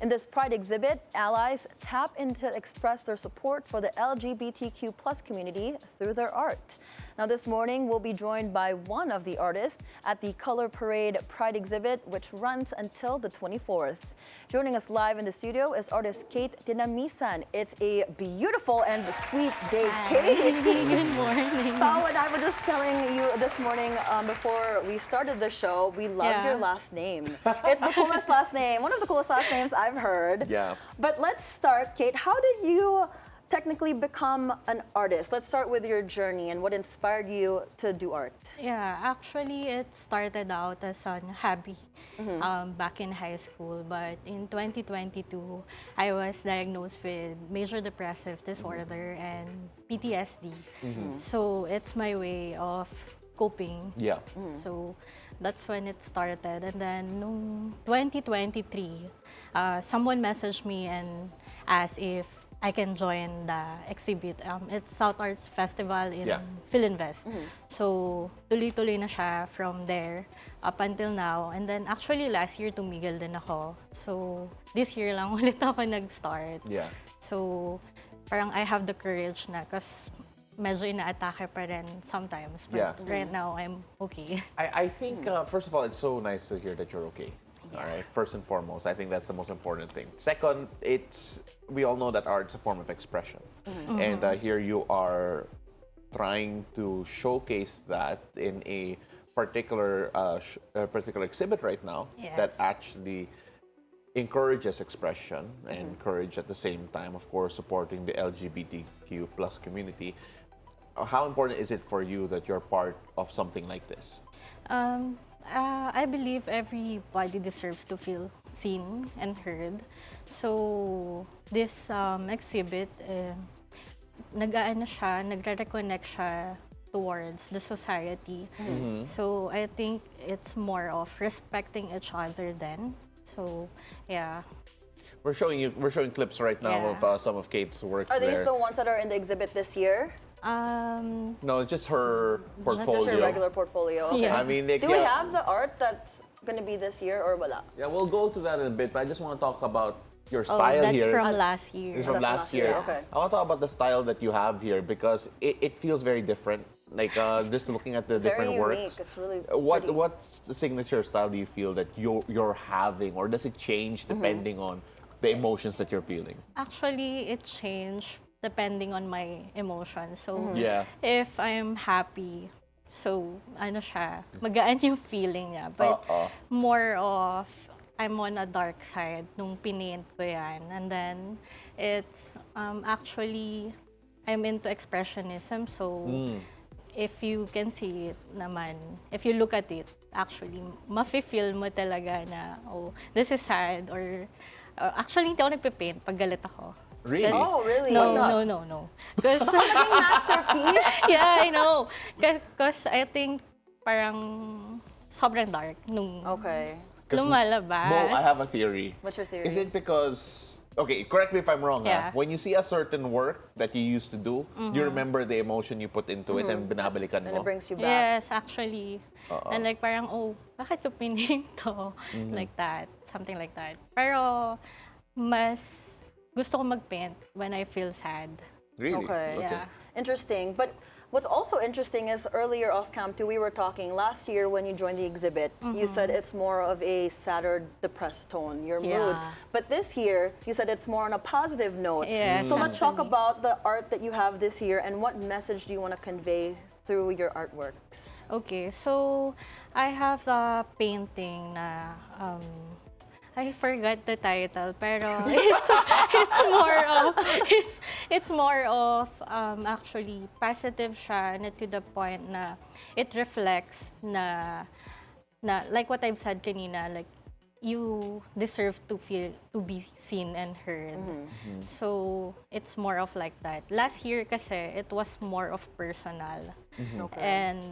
In this Pride exhibit, allies tap in to express their support for the LGBTQ plus community through their art. Now this morning, we'll be joined by one of the artists at the Color Parade Pride exhibit, which runs until the 24th. Joining us live in the studio is artist Kate Tinamisan. It's a beautiful and sweet day, Kate. Good morning. Pao and I were just telling you this morning before we started the show, we love your last name. It's the coolest last name, one of the coolest last names I've heard. Yeah. But let's start, Kate. How did you technically become an artist? Let's start with your journey and what inspired you to do art. Yeah, actually it started out as a hobby back in high school. But in 2022, I was diagnosed with major depressive disorder and PTSD. So it's my way of coping. Yeah. So that's when it started. And then noong 2023, someone messaged me and asked if I can join the exhibit. It's South Arts Festival in Philinvest. So tuloy-tuloy na siya from there up until now. And then actually last year tumigil din ako. So this year lang ulit ako nag-start. Yeah. So parang I have the courage na kasi medyo ina-atake pa rin sometimes. But right now I'm okay. I think, first of all, it's so nice to hear that you're okay. All right, first and foremost, I think that's the most important thing. Second, we all know that art's a form of expression. And here you are trying to showcase that in a particular exhibit right now that actually encourages expression and encourage at the same time, of course, supporting the LGBTQ plus community. How important is it for you that you're part of something like this? I believe everybody deserves to feel seen and heard. So this exhibit, nagre-reconnect siya towards the society. So I think it's more of respecting each other then. So yeah. We're showing clips right now of some of Kate's work. Are these there. the ones that are in the exhibit this year? No, it's just her portfolio. Just her regular portfolio. Okay. Yeah. I mean, like, Do we have the art that's going to be this year or wala? Yeah, we'll go to that in a bit, but I just want to talk about your style that's here. from last year. It's from last year. Okay. I want to talk about the style that you have here because it feels very different. Like just looking at the different Very unique. works. It's really What's the signature style do you feel that you're having, or does it change depending on the emotions that you're feeling? Actually, it changed depending on my emotions. So, if I'm happy, so, magaan yung feeling niya. But more of, I'm on a dark side nung pinaint ko yan. And then, it's actually, I'm into expressionism. So, if you can see it naman, if you look at it, actually, mafe-feel mo talaga na, oh, this is sad, or actually, hindi ako nagpe-paint pag galit ako. Really? Oh, really? No. Because masterpiece? yeah, I know. Because I think parang sobrang dark nung lumalabas. Mo, I have a theory. What's your theory? Is it because, okay, correct me if I'm wrong, when you see a certain work that you used to do, you remember the emotion you put into it and binabalikan mo? And it brings you back. Yes, actually. And like parang, oh, bakit ko pining to? Like that. Something like that. Pero mas gusto ko mag-paint when I feel sad. Really? Okay. Yeah. Interesting. But what's also interesting is earlier off cam too, we were talking last year when you joined the exhibit, you said it's more of a sadder, depressed tone, your mood. But this year, you said it's more on a positive note. Yeah, so let's talk about the art that you have this year and what message do you want to convey through your artworks? Okay, so I have a painting na I forgot the title, pero it's more of actually positive siya na to the point na it reflects na like what I've said kanina, like you deserve to be seen and heard. So it's more of like that. Last year kasi it was more of personal. And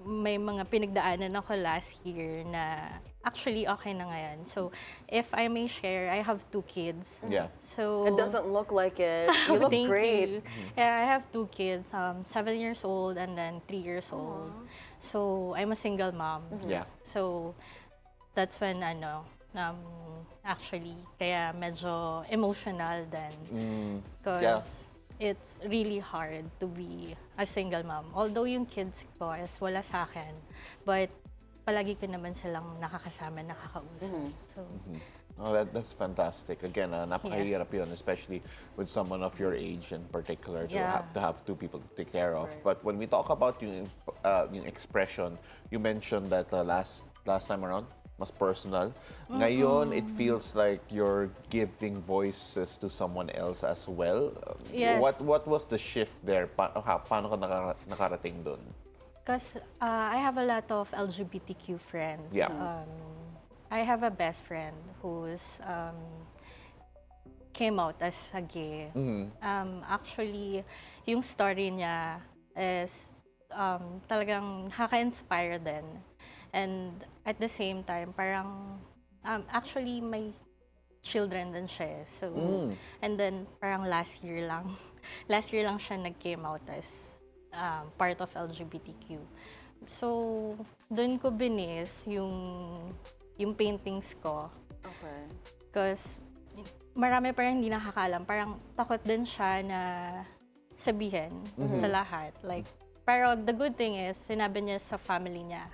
may mga pinagdaanan ako last year na actually okay na ngayon. So, if I may share, I have 2 kids. Yeah. So It doesn't look like it. You look thank great. you. Yeah, I have 2 kids, 7 years old and then 3 years old. So, I'm a single mom. Yeah. So, that's when Actually, kaya medyo emotional din. Because Yeah. it's really hard to be a single mom. Although yung kids ko is wala sa akin, but palagi ko naman silang nakakasama, nakakausap. So, Oh, that's fantastic. Again, napakahirap yun, especially with someone of your age in particular, to have two people to take care of. Right. But when we talk about yung expression, you mentioned that last time around, mas personal. Ngayon, it feels like you're giving voices to someone else as well. Yes. What was the shift there? Paano ka nakarating dun? because I have a lot of LGBTQ friends. Yeah. I have a best friend who's came out as a gay. Actually, yung story niya is talagang nakaka-inspire din. And at the same time, parang actually may children din siya. So, and then parang last year lang siya nag-came out as part of LGBTQ. So, doon ko binis yung paintings ko. Okay. Because marami parang hindi nakakalam. Parang takot din siya na sabihin sa lahat. Like, pero the good thing is, sinabi niya sa family niya.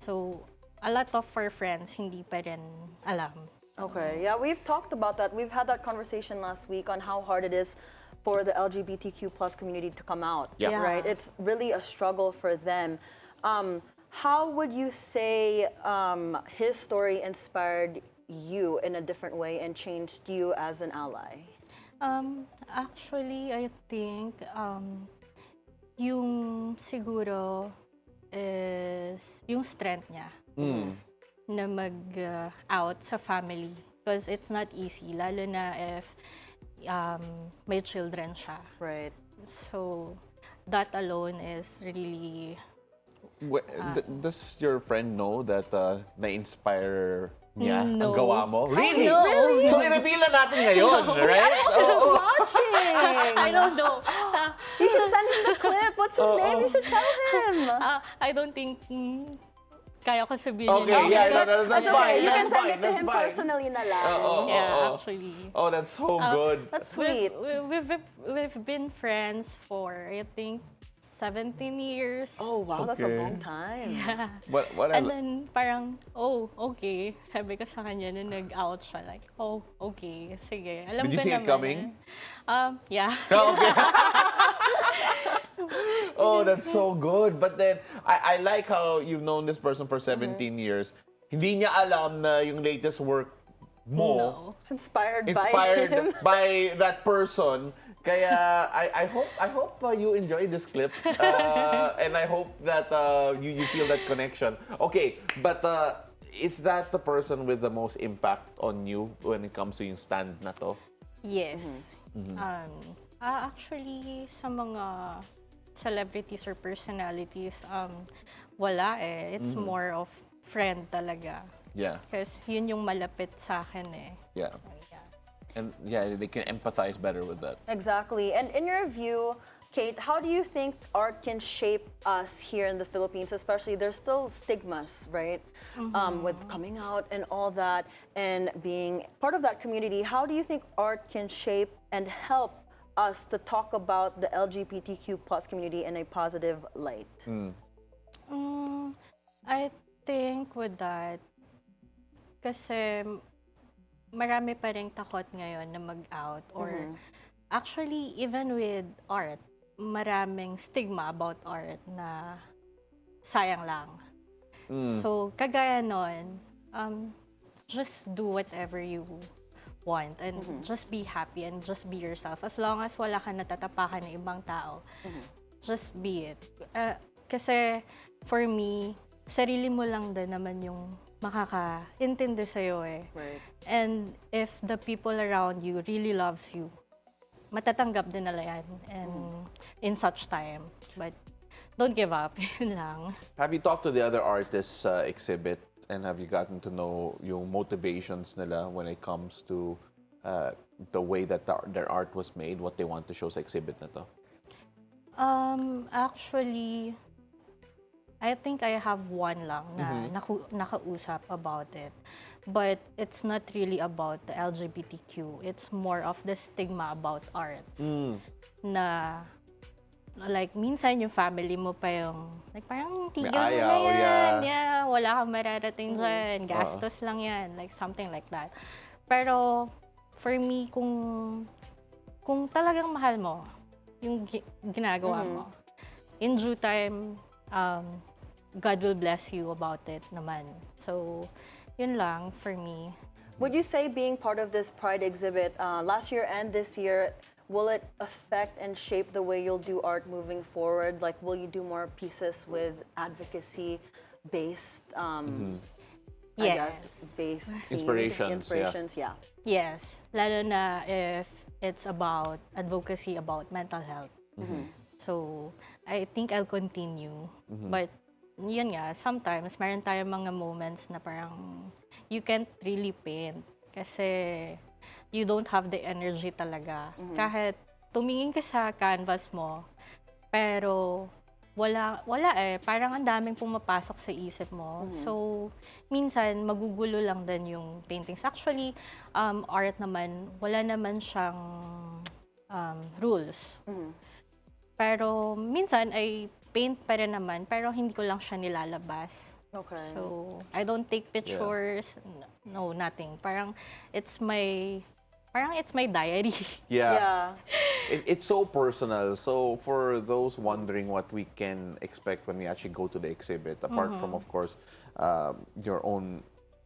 So, a lot of our friends hindi pa rin alam. Okay, yeah, we've talked about that. We've had that conversation last week on how hard it is for the LGBTQ plus community to come out. Yeah. Right? It's really a struggle for them. How would you say his story inspired you in a different way and changed you as an ally? Actually, I think yung siguro is yung strength niya na mag-out sa family. Because it's not easy, lalo na if may children siya. Right. So, that alone is really... Does your friend know that na-inspire niya No. ang gawa mo? Really? No. Really? So, i-reveal na natin ngayon, right? He's watching! I don't know. You should send him the clip. What's his name? You should tell him. I don't think kaya ko sabihin Okay, yun. yeah, That's that's okay. fine. You can That's send fine. it to That's him fine. personally na lang. Yeah, actually. Oh, that's so good. That's sweet. We've been friends for, I think, 17 years. Oh, wow, that's a Okay. long time. Yeah. What And then parang, oh, okay. Sabi ko sa kanya nung nag-out siya, like, oh, okay, sige. Alam Did you ko see it naman coming? Yeah. Okay. Oh, that's so good. But then, I like how you've known this person for 17 years. Hindi niya alam na yung latest work mo No. It's inspired by him. inspired by that person. Kaya I hope you enjoy this clip and I hope that you feel that connection. Okay, but is that the person with the most impact on you when it comes to yung stand na to? Yes. Actually, sa mga celebrities or personalities, wala eh. It's more of friend talaga. Yeah, Because yun yung malapit sa akin eh. yeah. So, yeah. And yeah, they can empathize better with that. Exactly. And in your view, Kate, how do you think art can shape us here in the Philippines? Especially, there's still stigmas, right? With coming out and all that, and being part of that community. How do you think art can shape and help us to talk about the LGBTQ plus community in a positive light? I think with that, kasi marami pa ring takot ngayon na mag-out or actually even with art, maraming stigma about art na sayang lang. So kagaya nun, just do whatever you want and just be happy and just be yourself. As long as wala ka natatapakan ng ibang tao, just be it. Kasi for me, sarili mo lang din naman yung makakaintindi sa'yo eh. Right. And if the people around you really loves you, matatanggap din nila yan and in such time. But don't give up, yun lang. Have you talked to the other artists exhibit and have you gotten to know yung motivations nila when it comes to the way that their art was made, what they want to show sa exhibit na to? Actually, I think I have one lang na nakausap about it. but it's not really about the LGBTQ. It's more of the stigma about arts. Na, like, minsan yung family mo pa yung, like, parang tigil mo na yan. Yeah, wala kang mararating dyan. Gastos lang yan. Like, something like that. Pero, for me, kung talagang mahal mo yung ginagawa mo, in due time, God will bless you about it naman. So, yun lang for me. Would you say being part of this Pride exhibit last year and this year, will it affect and shape the way you'll do art moving forward? Like, will you do more pieces with advocacy-based, I guess, based inspirations, yeah. Yes, lalo na if it's about advocacy about mental health. So, I think I'll continue. But, yun nga, sometimes, meron tayong mga moments na parang you can't really paint kasi you don't have the energy talaga. Kahit tumingin ka sa canvas mo, pero wala eh. Parang ang daming pumapasok sa isip mo. So, minsan, magugulo lang din yung paintings. Actually, art naman, wala naman siyang rules. Pero minsan ay paint pa rin naman, pero hindi ko lang siya nilalabas. Okay. So, I don't take pictures. No, nothing. Parang it's my diary. Yeah. It's so personal. So for those wondering what we can expect when we actually go to the exhibit, apart from, of course, your own,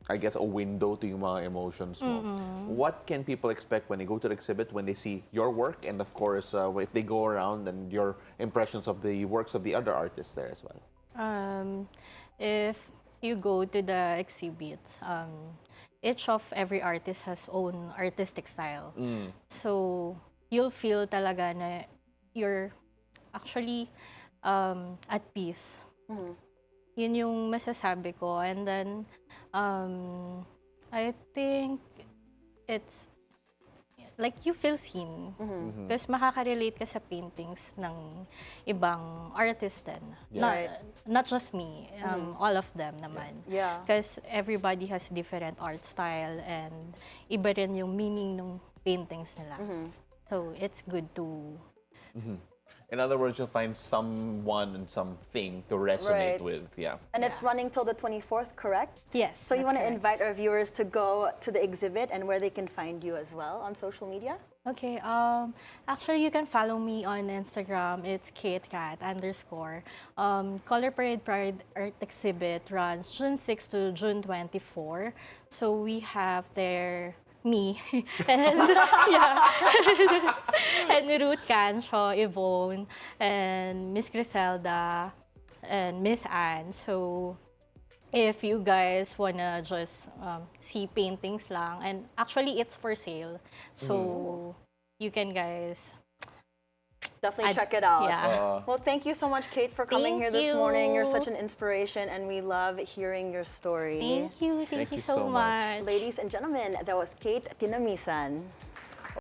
I guess, a window to yung mga emotions mo, what can people expect when they go to the exhibit, when they see your work, and of course, if they go around and your impressions of the works of the other artists there as well? If you go to the exhibits, each of every artist has own artistic style. So, you'll feel talaga na you're actually at peace. Yun yung masasabi ko. And then, I think it's like you feel seen. Because makaka-relate ka sa paintings ng ibang artist din. Not just me, all of them naman. Yeah. Because everybody has different art style and iba rin yung meaning ng paintings nila. So it's good to... In other words, you'll find someone and something to resonate with. Yeah. And it's running till the 24th, correct? Yes. So you want to invite our viewers to go to the exhibit and where they can find you as well on social media? Okay. Actually, you can follow me on Instagram. It's KateCat_. Color Parade Pride Art Exhibit runs June 6 to June 24. So we have there me and and Ruth Cancho, Yvonne, and Miss Griselda, and Miss Anne. So if you guys wanna just see paintings lang, and actually it's for sale, so you can guys definitely check it out. Yeah. Well, thank you so much, Kate, for coming here this morning. You're such an inspiration, and we love hearing your story. Thank you so much. Ladies and gentlemen, that was Kate Tinamisan.